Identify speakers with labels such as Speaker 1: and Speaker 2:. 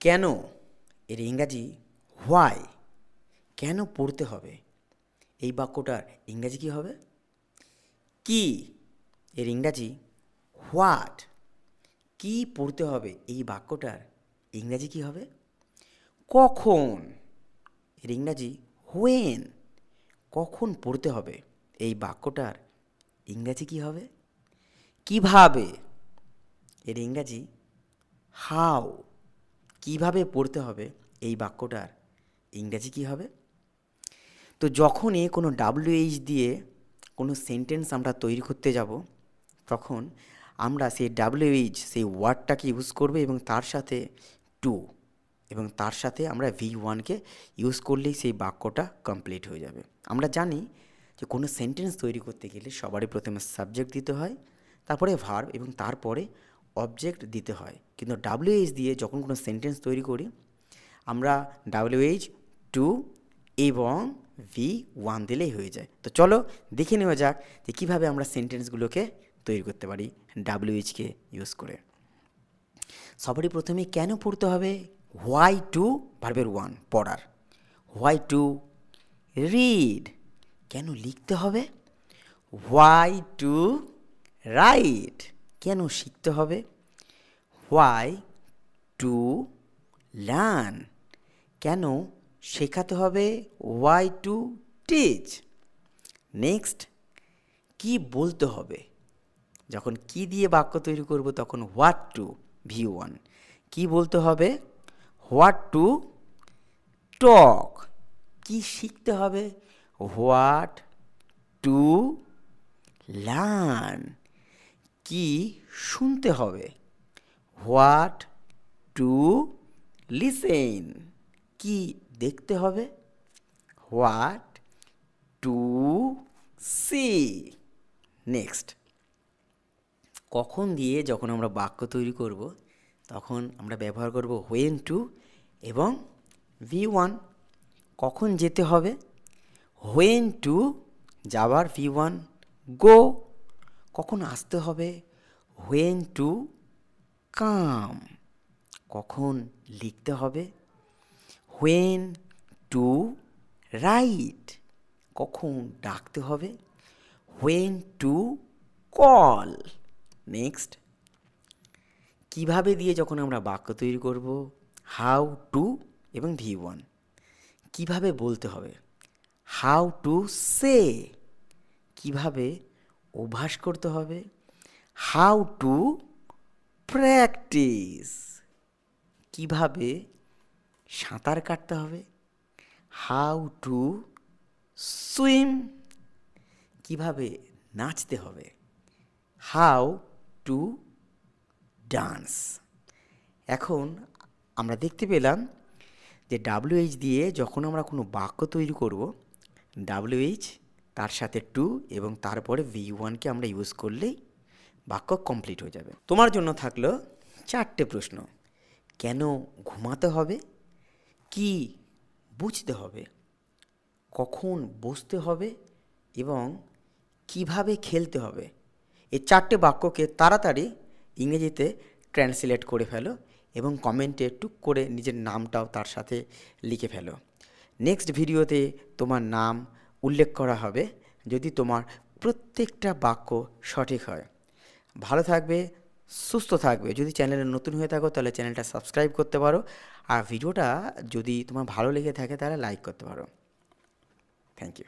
Speaker 1: কেন এর ইংরাজি হোয়াই, কেন পড়তে হবে, এই বাক্যটার ইংরাজি কী হবে? কি এর ইংরাজি হোয়াট, কি পড়তে হবে এই বাক্যটার ইংরাজি কী হবে? কখন এর ইংরাজি হোয়েন, কখন পড়তে হবে এই বাক্যটার ইংরাজি কী হবে? কিভাবে এর ইংরাজি হাউ, কিভাবে পড়তে হবে এই বাক্যটার ইংরাজি কী হবে? তো যখনই কোনো WH দিয়ে কোনো সেন্টেন্স আমরা তৈরি করতে যাব, তখন আমরা সেই WH সেই ওয়ার্ডটাকে ইউজ করবো এবং তার সাথে টু এবং তার সাথে আমরা V1কে ইউজ করলেই সেই বাক্যটা কমপ্লিট হয়ে যাবে। আমরা জানি যে কোনো সেন্টেন্স তৈরি করতে গেলে সবারই প্রথমে সাবজেক্ট দিতে হয়, তারপরে ভার্ব এবং তারপরে অবজেক্ট দিতে হয়। কিন্তু WH দিয়ে যখন কোনো সেন্টেন্স তৈরি করি আমরা WH টু এবং V1 দিলেই হয়ে যায়। তো চলো দেখে নেওয়া যাক যে কীভাবে আমরা সেন্টেন্সগুলোকে তৈরি করতে পারি WHকে ইউজ করে। সবারই প্রথমে কেন পড়তে হবে? হোয়াই টু ভার্বের ওয়ান, পড়ার। হোয়াই টু রিড, কেন লিখতে হবে? হোয়াই টু রাইট, কেন শিখতে হবে? হোয়াই টু লার্ন, কেন শেখাতে হবে? Why to teach. নেক্সট, কি বলতে হবে? যখন কি দিয়ে বাক্য তৈরি করব তখন হোয়াট টু V1, কি বলতে হবে? হোয়াট টু টক, কি শিখতে হবে? হোয়াট টু লার্ন, কি শুনতে হবে? হোয়াট টু লিসেন, কি দেখতে হবে? What to C. নেক্সট, কখন দিয়ে যখন আমরা বাক্য তৈরি করব তখন আমরা ব্যবহার করব হোয়েন টু এবং V1। কখন যেতে হবে? হোয়েন টু যাবার V1 গো। কখন আসতে হবে? When to come. কখন লিখতে হবে? When to write. কখন ডাকতে হবে? When to call. নেক্সট, কিভাবে দিয়ে যখন আমরা বাক্য তৈরি করব হাউ টু এবং V1, কিভাবে বলতে হবে? হাউ টু সে, কিভাবে অভ্যাস করতে হবে? হাউ টু প্র্যাকটিস, কিভাবে সাঁতার কাটতে হবে? হাউ টু সুইম, কিভাবে নাচতে হবে? How to dance. এখন আমরা দেখতে পেলাম যে WH দিয়ে যখন আমরা কোনো বাক্য তৈরি করব WH তার সাথে টু এবং তারপরে V1কে আমরা ইউজ করলেই বাক্য কমপ্লিট হয়ে যাবে। তোমার জন্য থাকলো 4টে প্রশ্ন। কেন ঘুমাতে হবে? কি বুঝতে হবে? কখন বসতে হবে? এবং কিভাবে খেলতে হবে? এই 4টে বাক্যকে তাড়াতাড়ি ইংরেজিতে ট্রান্সলেট করে ফেলো এবং কমেন্টে টুক করে নিজের নামটাও তার সাথে লিখে ফেলো। নেক্সট ভিডিওতে তোমার নাম উল্লেখ করা হবে যদি তোমার প্রত্যেকটা বাক্য সঠিক হয়। ভালো থাকবে, সুস্থ থাকবে। যদি চ্যানেলে নতুন হয়ে থাকো তাহলে চ্যানেলটা সাবস্ক্রাইব করতে পারো, আর ভিডিওটা যদি তোমার ভালো লেগে থাকে তাহলে লাইক করতে পারো। Thank you.